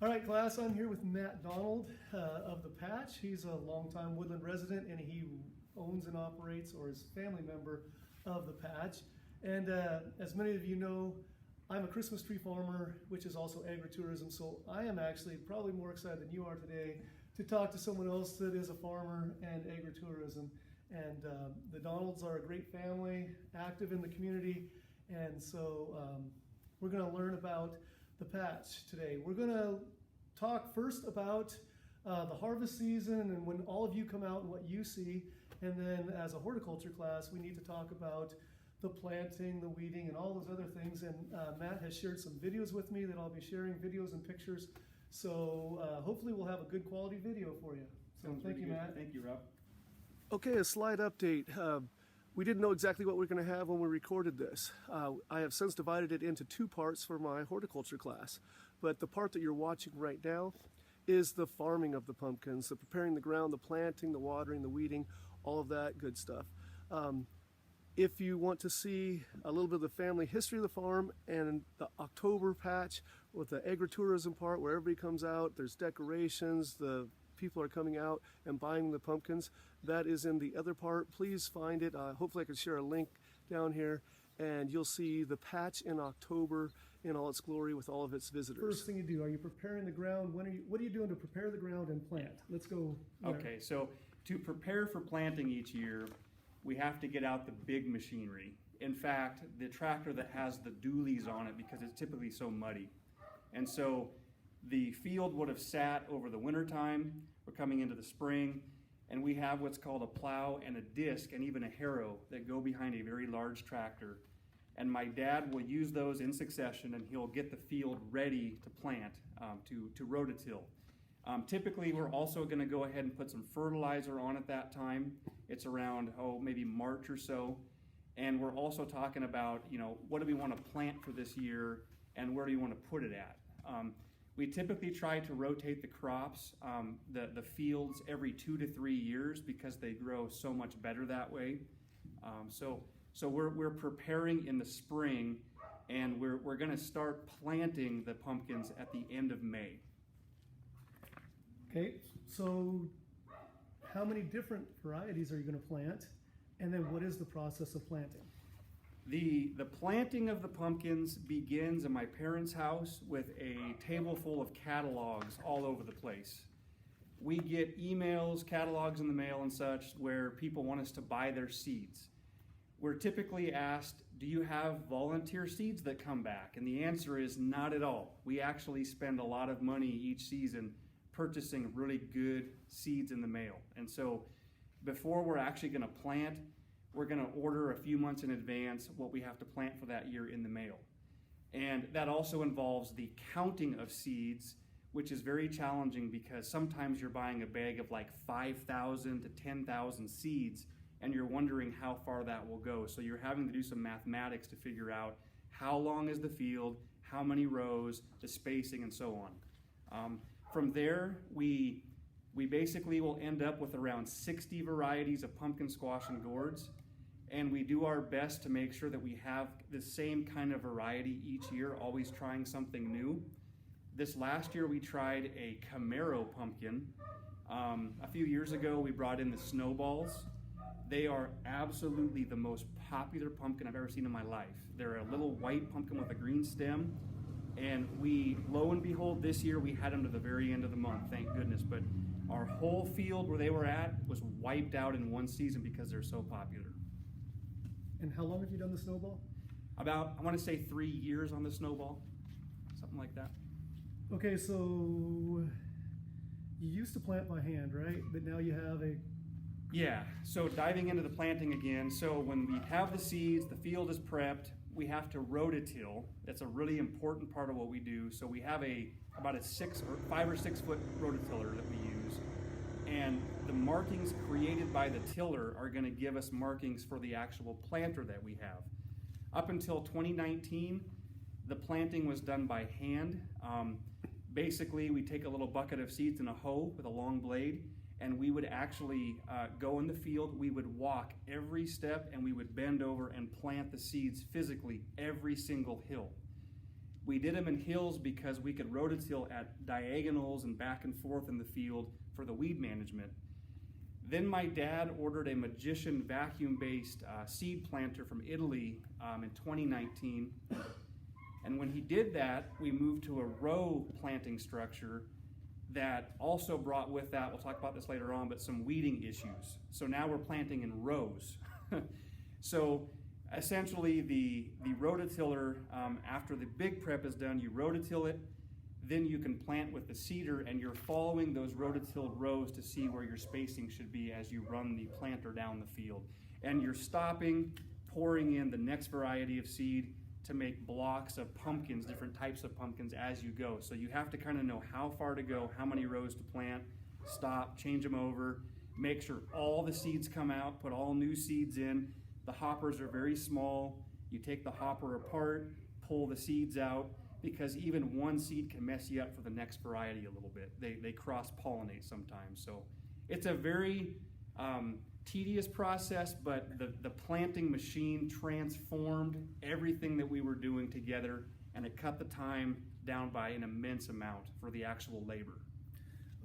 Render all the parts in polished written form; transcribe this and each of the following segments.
All right, class, I'm here with Matt Donald of The Patch. He's a longtime Woodland resident, and he owns and operates, or is a family member of The Patch. And as many of you know, I'm a Christmas tree farmer, which is also agritourism, so I am actually probably more excited than you are today to talk to someone else that is a farmer and agritourism. And the Donalds are a great family, active in the community, and so we're going to learn about The Patch today. We're going to talk first about the harvest season and when all of you come out and what you see, and then as a horticulture class we need to talk about the planting, the weeding, and all those other things. And Matt has shared some videos with me that I'll be sharing, videos and pictures, so hopefully we'll have a good quality video for you. So thank you, Matt. Thank you, Rob. Okay, a slide update. We didn't know exactly what we were going to have when we recorded this. I have since divided it into two parts for my horticulture class. But the part that you're watching right now is the farming of the pumpkins, the preparing the ground, the planting, the watering, the weeding, all of that good stuff. If you want to see a little bit of the family history of the farm and the October patch with the agritourism part where everybody comes out, there's decorations, the people are coming out and buying the pumpkins, that is in the other part. Please find it. Hopefully I can share a link down here, and you'll see the patch in October in all its glory with all of its visitors. First thing you do, are you preparing the ground? What are you doing to prepare the ground and plant? Let's go there. Okay, so to prepare for planting each year, we have to get out the big machinery. In fact, the tractor that has the dualies on it, because it's typically so muddy. And so the field would have sat over the winter time. We're coming into the spring, and we have what's called a plow and a disc and even a harrow that go behind a very large tractor. And my dad will use those in succession, and he'll get the field ready to plant, to rototill. Typically, we're also going to go ahead and put some fertilizer on at that time. It's around, maybe March or so. And we're also talking about, what do we want to plant for this year, and where do you want to put it at? We typically try to rotate the crops, the fields every 2 to 3 years because they grow so much better that way. So we're preparing in the spring, and we're going to start planting the pumpkins at the end of May. Okay, so how many different varieties are you going to plant, and then what is the process of planting? The planting of the pumpkins begins in my parents' house with a table full of catalogs all over the place. We get emails, catalogs in the mail and such, where people want us to buy their seeds. We're typically asked, do you have volunteer seeds that come back? And the answer is not at all. We actually spend a lot of money each season purchasing really good seeds in the mail. And so before we're actually going to plant, we're going to order a few months in advance what we have to plant for that year in the mail. And that also involves the counting of seeds, which is very challenging because sometimes you're buying a bag of like 5,000 to 10,000 seeds, and you're wondering how far that will go. So you're having to do some mathematics to figure out how long is the field, how many rows, the spacing, and so on. From there, we basically will end up with around 60 varieties of pumpkin squash and gourds, and we do our best to make sure that we have the same kind of variety each year, always trying something new. This last year we tried a Camaro pumpkin. A few years ago we brought in the snowballs. They are absolutely the most popular pumpkin I've ever seen in my life. They're a little white pumpkin with a green stem. And lo and behold, this year we had them to the very end of the month, thank goodness. But our whole field where they were at was wiped out in one season because they're so popular. And how long have you done the snowball? About, I want to say 3 years on the snowball, something like that. Okay, so you used to plant by hand, right? But now you have a... Yeah, so diving into the planting again. So when we have the seeds, the field is prepped, we have to rototill. That's a really important part of what we do. So we have about a 5 or 6 foot rototiller that we use. And the markings created by the tiller are going to give us markings for the actual planter that we have. Up until 2019, the planting was done by hand. Basically, we take a little bucket of seeds and a hoe with a long blade, and we would actually go in the field, we would walk every step, and we would bend over and plant the seeds physically every single hill. We did them in hills because we could rototill at diagonals and back and forth in the field for the weed management. Then my dad ordered a Magician vacuum-based seed planter from Italy in 2019. And when he did that, we moved to a row planting structure that also brought with that, we'll talk about this later on, but some weeding issues. So now we're planting in rows. So essentially the rototiller, after the big prep is done, you rototill it, then you can plant with the seeder, and you're following those rototilled rows to see where your spacing should be as you run the planter down the field. And you're stopping, pouring in the next variety of seed to make blocks of pumpkins, different types of pumpkins as you go. So you have to kind of know how far to go, how many rows to plant, stop, change them over, make sure all the seeds come out, put all new seeds in. The hoppers are very small. You take the hopper apart, pull the seeds out, because even one seed can mess you up for the next variety a little bit. They cross-pollinate sometimes. So it's a very tedious process, but the planting machine transformed everything that we were doing together, and it cut the time down by an immense amount for the actual labor.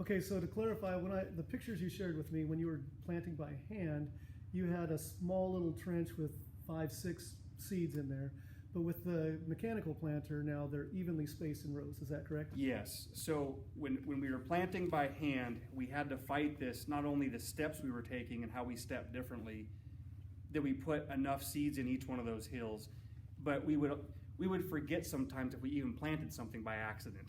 Okay, so to clarify, the pictures you shared with me, when you were planting by hand, you had a small little trench with 5-6 seeds in there. But with the mechanical planter now, they're evenly spaced in rows. Is that correct? Yes. So when we were planting by hand, we had to fight this, not only the steps we were taking and how we stepped differently, that we put enough seeds in each one of those hills, but we would forget sometimes if we even planted something by accident.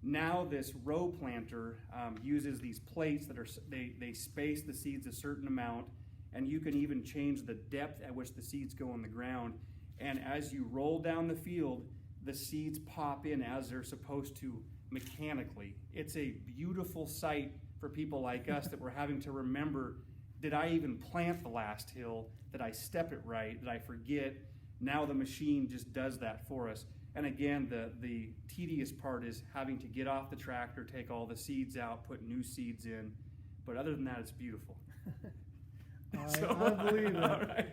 Now this row planter uses these plates that they space the seeds a certain amount, and you can even change the depth at which the seeds go in the ground. And as you roll down the field, the seeds pop in as they're supposed to mechanically. It's a beautiful sight for people like us that we're having to remember, did I even plant the last hill? Did I step it right? Did I forget? Now the machine just does that for us. And again, the tedious part is having to get off the tractor, take all the seeds out, put new seeds in. But other than that, it's beautiful. I believe it. All right.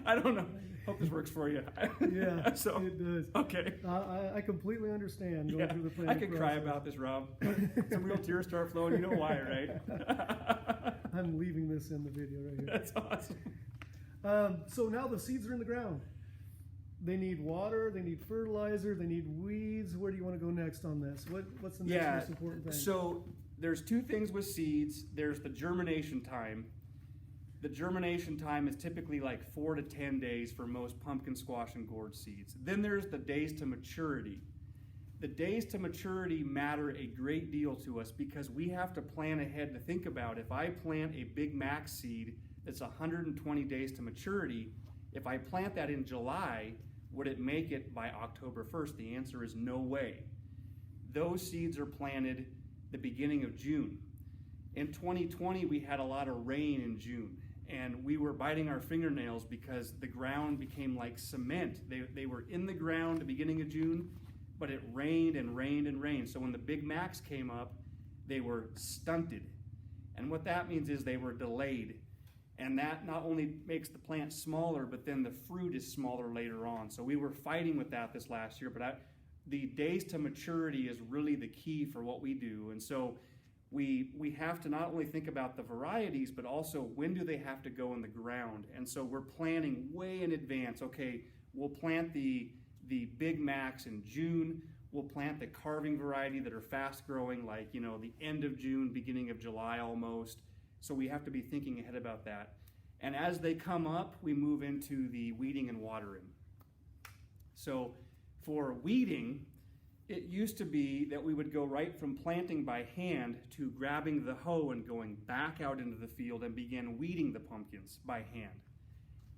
I don't know. Hope this works for you. Yeah, so, it does. Okay. I completely understand going through the planning I could cry about this, Rob. Some real tears start flowing. You know why, right? I'm leaving this in the video right here. That's awesome. So now the seeds are in the ground. They need water, they need fertilizer, they need weeds. Where do you want to go next on this? What's the next most important thing? So there's two things with seeds. There's the germination time. The germination time is typically like 4 to 10 days for most pumpkin, squash, and gourd seeds. Then there's the days to maturity. The days to maturity matter a great deal to us because we have to plan ahead to think about, if I plant a Big Mac seed that's 120 days to maturity, if I plant that in July, would it make it by October 1st? The answer is no way. Those seeds are planted the beginning of June. In 2020, we had a lot of rain in June, and we were biting our fingernails because the ground became like cement. They were in the ground the beginning of June, but it rained and rained and rained. So when the Big Macs came up, they were stunted. And what that means is they were delayed. And that not only makes the plant smaller, but then the fruit is smaller later on. So we were fighting with that this last year, but the days to maturity is really the key for what we do. And so we have to not only think about the varieties, but also when do they have to go in the ground. And so we're planning way in advance. Okay, we'll plant the Big Macs in June. We'll plant the carving variety that are fast growing, like, the end of June, beginning of July almost. So we have to be thinking ahead about that. And as they come up, we move into the weeding and watering. So for weeding, it used to be that we would go right from planting by hand to grabbing the hoe and going back out into the field and begin weeding the pumpkins by hand.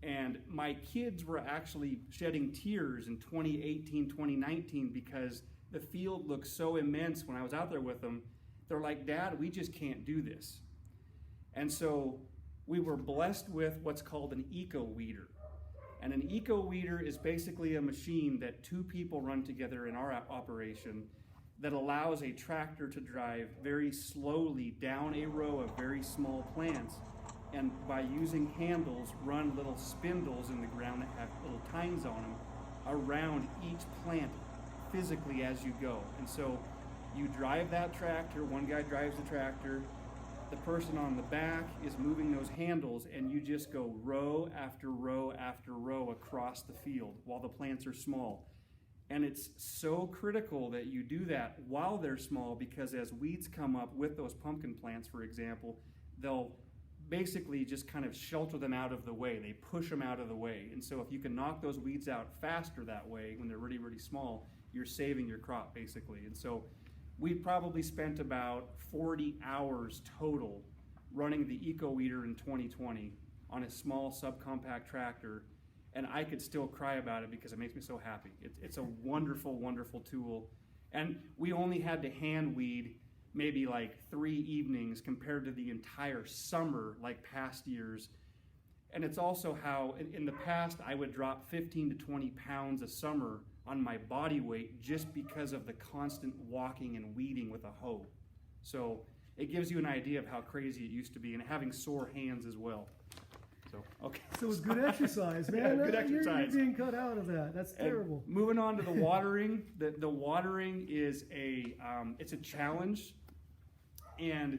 And my kids were actually shedding tears in 2018, 2019 because the field looked so immense when I was out there with them. They're like, Dad, we just can't do this. And so we were blessed with what's called an eco-weeder. And an eco-weeder is basically a machine that 2 people run together in our operation that allows a tractor to drive very slowly down a row of very small plants, and by using handles, run little spindles in the ground that have little tines on them around each plant physically as you go. And so you drive that tractor, one guy drives the tractor, the person on the back is moving those handles, and you just go row after row after row across the field while the plants are small. And it's so critical that you do that while they're small, because as weeds come up with those pumpkin plants, for example, they'll basically just kind of shelter them out of the way. They push them out of the way. And so if you can knock those weeds out faster that way when they're really, really small, you're saving your crop basically. And so we probably spent about 40 hours total running the Eco Weeder in 2020 on a small subcompact tractor. And I could still cry about it because it makes me so happy. It's a wonderful, wonderful tool. And we only had to hand weed maybe like 3 evenings compared to the entire summer like past years. And it's also how in the past I would drop 15 to 20 pounds a summer on my body weight just because of the constant walking and weeding with a hoe. So it gives you an idea of how crazy it used to be, and having sore hands as well. So, okay. So it's good exercise, man. Yeah, good exercise. You're being cut out of that. That's terrible. And moving on to the watering, the watering is it's a challenge. And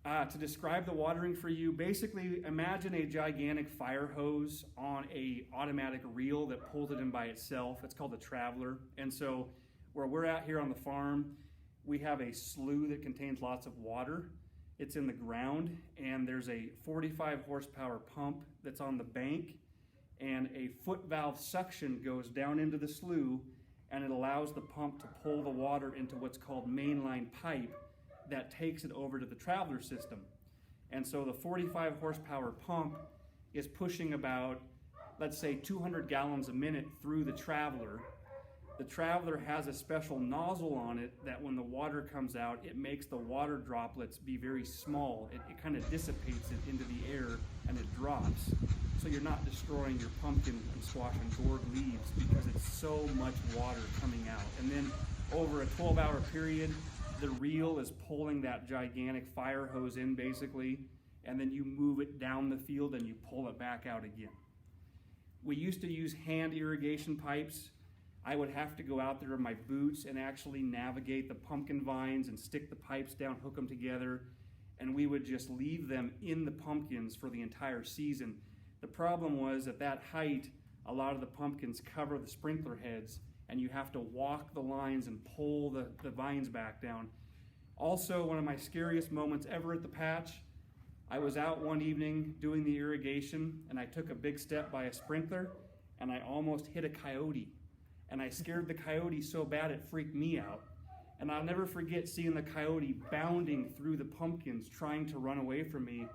to describe the watering for you, basically imagine a gigantic fire hose on a automatic reel that pulls it in by itself. It's called a traveler. And so where we're at here on the farm, we have a slough that contains lots of water. It's in the ground, and there's a 45 horsepower pump that's on the bank, and a foot valve suction goes down into the slough, and it allows the pump to pull the water into what's called mainline pipe that takes it over to the traveler system. And so the 45 horsepower pump is pushing about, let's say, 200 gallons a minute through the traveler. The traveler has a special nozzle on it that when the water comes out, it makes the water droplets be very small. It kind of dissipates it into the air and it drops. So you're not destroying your pumpkin and squash and gourd leaves because it's so much water coming out. And then over a 12-hour period, the reel is pulling that gigantic fire hose in basically, and then you move it down the field and you pull it back out again. We used to use hand irrigation pipes. I would have to go out there in my boots and actually navigate the pumpkin vines and stick the pipes down, hook them together, and we would just leave them in the pumpkins for the entire season. The problem was at that height, a lot of the pumpkins cover the sprinkler heads, and you have to walk the lines and pull the vines back down. Also, one of my scariest moments ever at the patch, I was out one evening doing the irrigation, and I took a big step by a sprinkler, and I almost hit a coyote. And I scared the coyote so bad it freaked me out. And I'll never forget seeing the coyote bounding through the pumpkins trying to run away from me,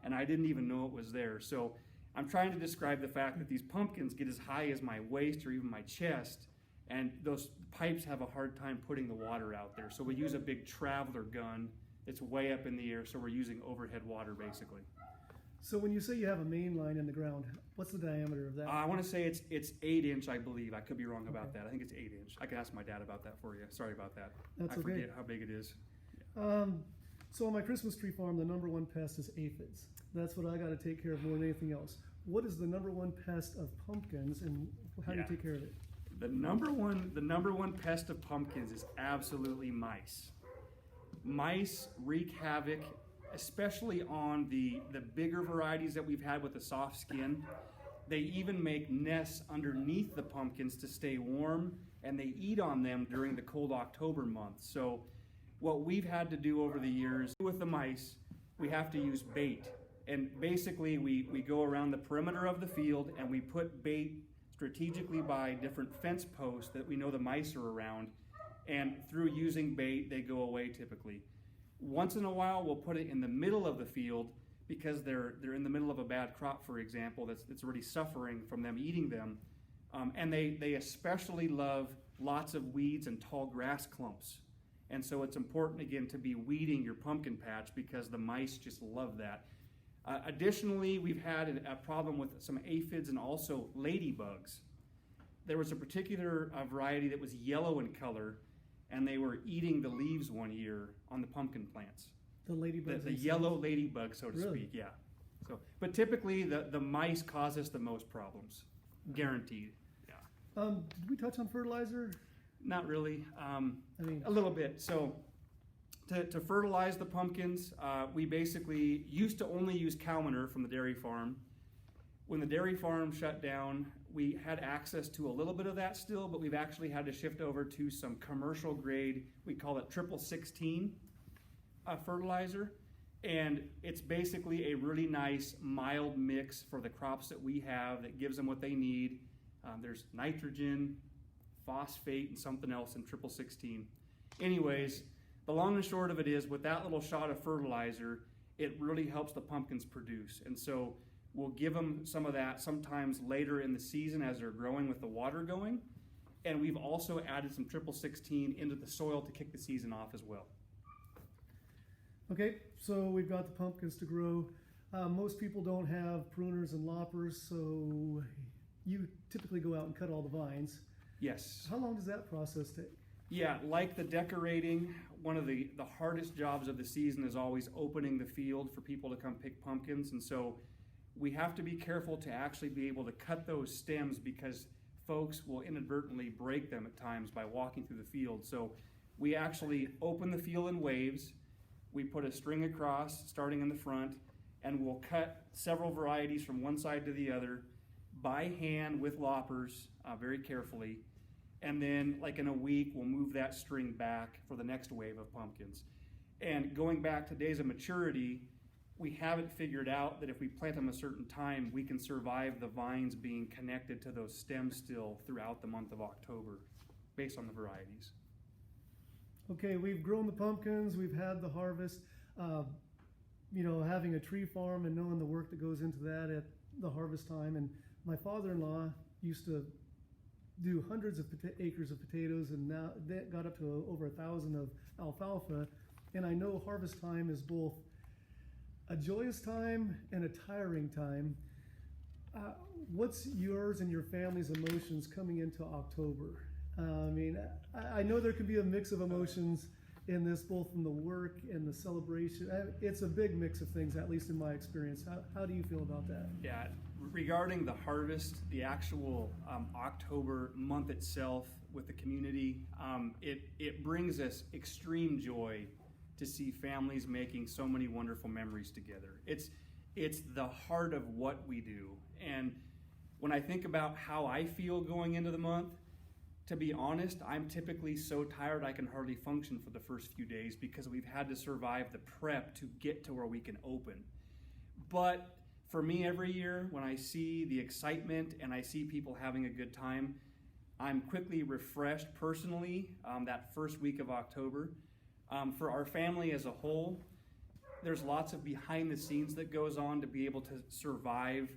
and I didn't even know it was there. So I'm trying to describe the fact that these pumpkins get as high as my waist or even my chest, and those pipes have a hard time putting the water out there. So we use a big traveler gun that's way up in the air, so we're using overhead water basically. So when you say you have a main line in the ground, what's the diameter of that? I want to say it's 8 inch, I believe. I could be wrong about that. I think it's 8 inch. I can ask my dad about that for you. Sorry about that. That's I okay. forget how big it is. So on my Christmas tree farm, the number one pest is aphids. That's what I got to take care of more than anything else. What is the number one pest of pumpkins, and how do you take care of it? The number one pest of pumpkins is absolutely mice. Mice wreak havoc, especially on the bigger varieties that we've had with the soft skin. They even make nests underneath the pumpkins to stay warm, and they eat on them during the cold October months. So what we've had to do over the years with the mice, we have to use bait. And basically we go around the perimeter of the field and we put bait strategically by different fence posts that we know the mice are around, and through using bait they go away typically. Once in a while we'll put it in the middle of the field because they're in the middle of a bad crop, for example, that's already suffering from them eating them. And they especially love lots of weeds and tall grass clumps. And so it's important, again, to be weeding your pumpkin patch because the mice just love that. Additionally, we've had a problem with some aphids and also ladybugs. There was a particular variety that was yellow in color, and they were eating the leaves one year on the pumpkin plants. The ladybugs? The yellow ladybug, so to speak, yeah. So, but typically, the mice cause us the most problems, guaranteed. Yeah. Did we touch on fertilizer? Not really. I mean, A little bit. So to fertilize the pumpkins, we basically used to only use cow manure from the dairy farm. When the dairy farm shut down, we had access to a little bit of that still, but we've actually had to shift over to some commercial grade, we call it 16 fertilizer. And it's basically a really nice mild mix for the crops that we have that gives them what they need. There's nitrogen, phosphate, and something else in 16. Anyways, the long and short of it is, with that little shot of fertilizer, it really helps the pumpkins produce. And so we'll give them some of that sometimes later in the season as they're growing with the water going. And we've also added some 16 into the soil to kick the season off as well. okay, so we've got the pumpkins to grow. Most people don't have pruners and loppers, so you typically go out and cut all the vines. Yes. How long does that process take? Yeah, like the decorating, one of the hardest jobs of the season is always opening the field for people to come pick pumpkins. And so we have to be careful to actually be able to cut those stems, because folks will inadvertently break them at times by walking through the field. So we actually open the field in waves. We put a string across starting in the front, and we'll cut several varieties from one side to the other by hand with loppers, very carefully. And then, like in a week, we'll move that string back for the next wave of pumpkins. And going back to days of maturity, we haven't figured out that if we plant them a certain time, we can survive the vines being connected to those stems still throughout the month of October, based on the varieties. Okay, we've grown the pumpkins, we've had the harvest. Having a tree farm and knowing the work that goes into that at the harvest time. And my father-in-law used to do hundreds of acres of potatoes, and now that got up to over 1,000 of alfalfa. And I know harvest time is both a joyous time and a tiring time. What's yours and your family's emotions coming into October? I know there can be a mix of emotions in this, both in the work and the celebration. It's a big mix of things, at least in my experience. How do you feel about that? Yeah, regarding the harvest, the actual October month itself with the community, it brings us extreme joy to see families making so many wonderful memories together. It's the heart of what we do. And when I think about how I feel going into the month, to be honest, I'm typically so tired I can hardly function for the first few days, because we've had to survive the prep to get to where we can open. But for me, every year, when I see the excitement and I see people having a good time, I'm quickly refreshed personally that first week of October. For our family as a whole, there's lots of behind the scenes that goes on to be able to survive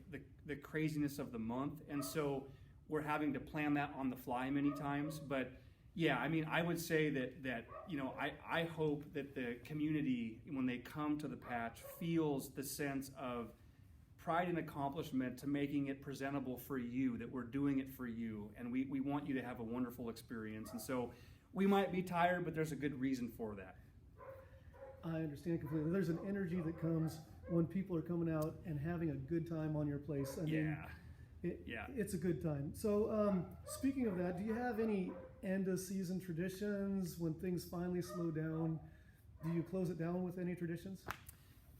the craziness of the month. And so we're having to plan that on the fly many times. But yeah, I would say that I hope that the community, when they come to the patch, feels the sense of pride and accomplishment to making it presentable for you, that we're doing it for you, and we want you to have a wonderful experience. And so we might be tired, but there's a good reason for that. I understand completely. There's an energy that comes when people are coming out and having a good time on your place. It's a good time. So speaking of that, do you have any end of season traditions when things finally slow down? Do you close it down with any traditions?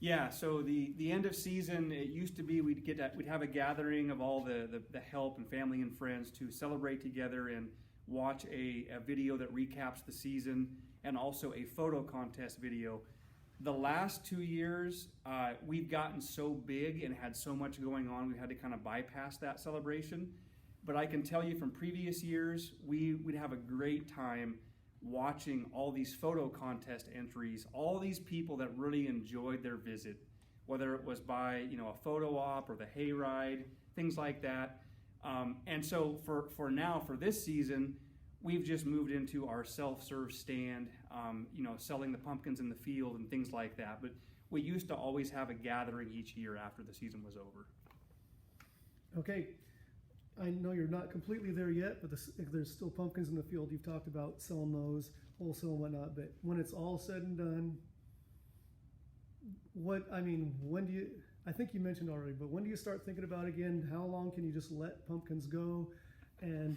Yeah, so the end of season, it used to be we'd have a gathering of all the help and family and friends to celebrate together and watch a video that recaps the season, and also a photo contest video. The last 2 years, we've gotten so big and had so much going on, we had to kind of bypass that celebration. But I can tell you from previous years, we'd have a great time watching all these photo contest entries, all these people that really enjoyed their visit, whether it was by a photo op or the hayride, things like that. And so for now, for this season, we've just moved into our self-serve stand, selling the pumpkins in the field and things like that. But we used to always have a gathering each year after the season was over. Okay, I know you're not completely there yet, but there's still pumpkins in the field. You've talked about selling those, wholesale and whatnot, but when it's all said and done, when do you, I think you mentioned already, but when do you start thinking about again, how long can you just let pumpkins go and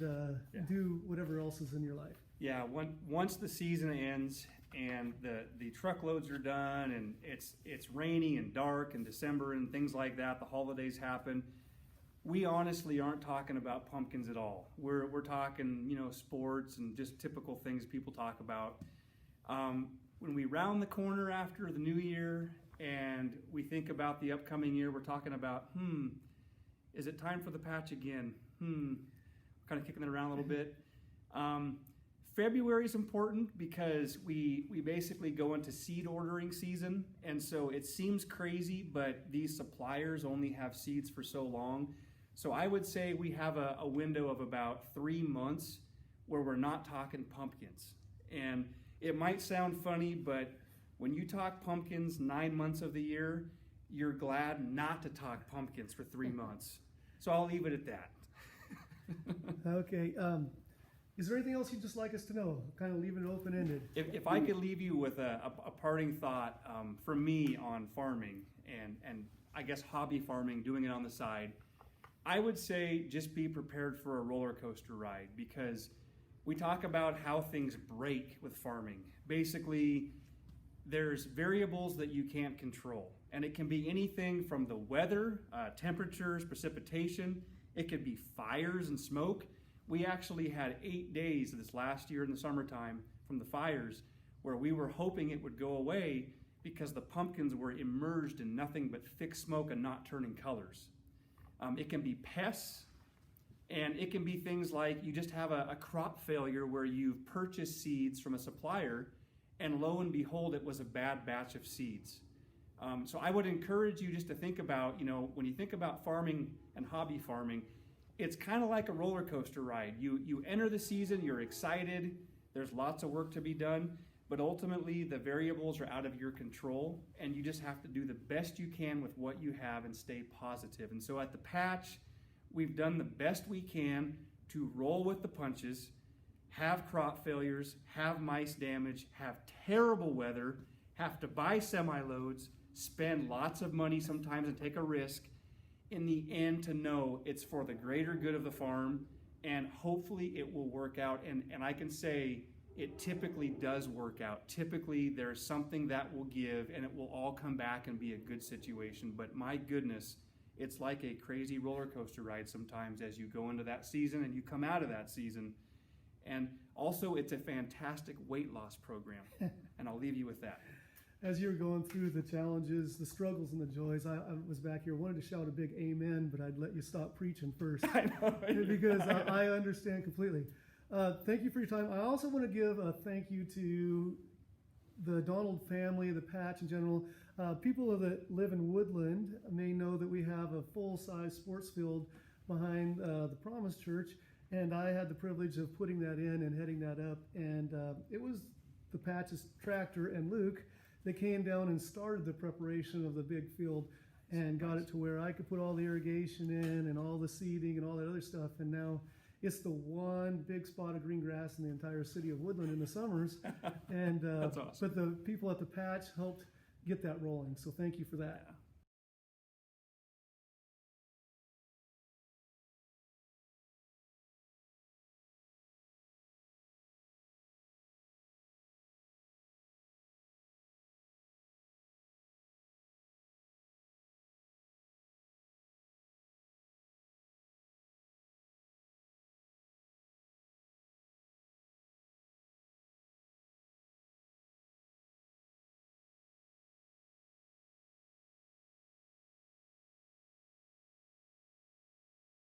do whatever else is in your life? Yeah, once the season ends and the truckloads are done and it's rainy and dark in December and things like that, the holidays happen, we honestly aren't talking about pumpkins at all. We're talking, sports and just typical things people talk about. When we round the corner after the new year and we think about the upcoming year, we're talking about, is it time for the patch again? Kind of kicking it around a little bit. February is important because we basically go into seed ordering season, and so it seems crazy, but these suppliers only have seeds for so long. So I would say we have a window of about 3 months where we're not talking pumpkins. And it might sound funny, but when you talk pumpkins 9 months of the year, you're glad not to talk pumpkins for 3 months. So I'll leave it at that. Okay. Is there anything else you'd just like us to know? Kind of leaving it open-ended. If I could leave you with a parting thought from me on farming and I guess hobby farming, doing it on the side, I would say just be prepared for a roller coaster ride, because we talk about how things break with farming. Basically, there's variables that you can't control, and it can be anything from the weather, temperatures, precipitation. It could be fires and smoke. We actually had 8 days this last year in the summertime from the fires where we were hoping it would go away because the pumpkins were immersed in nothing but thick smoke and not turning colors. It can be pests, and it can be things like you just have a crop failure where you've purchased seeds from a supplier and lo and behold, it was a bad batch of seeds. So I would encourage you just to think about, when you think about farming and hobby farming, it's kind of like a roller coaster ride. You enter the season, you're excited, there's lots of work to be done, but ultimately the variables are out of your control, and you just have to do the best you can with what you have and stay positive. And so at the patch, we've done the best we can to roll with the punches, have crop failures, have mice damage, have terrible weather, have to buy semi-loads, spend lots of money sometimes and take a risk, in the end to know it's for the greater good of the farm, and hopefully it will work out. And I can say it typically does work out. Typically there's something that will give and it will all come back and be a good situation. But my goodness, it's like a crazy roller coaster ride sometimes as you go into that season and you come out of that season. And also it's a fantastic weight loss program. And I'll leave you with that. As you're going through the challenges, the struggles, and the joys, I was back here, wanted to shout a big amen, but I'd let you stop preaching first. I know. Because I understand completely. Thank you for your time. I also want to give a thank you to the Donald family, the Patch in general. People that live in Woodland may know that we have a full-size sports field behind the Promise Church, and I had the privilege of putting that in and heading that up. And it was the Patch's tractor and Luke that came down and started the preparation of the big field and got it to where I could put all the irrigation in and all the seeding and all that other stuff. And now it's the one big spot of green grass in the entire city of Woodland in the summers. And That's awesome. But the people at the Patch helped get that rolling. So thank you for that. Yeah.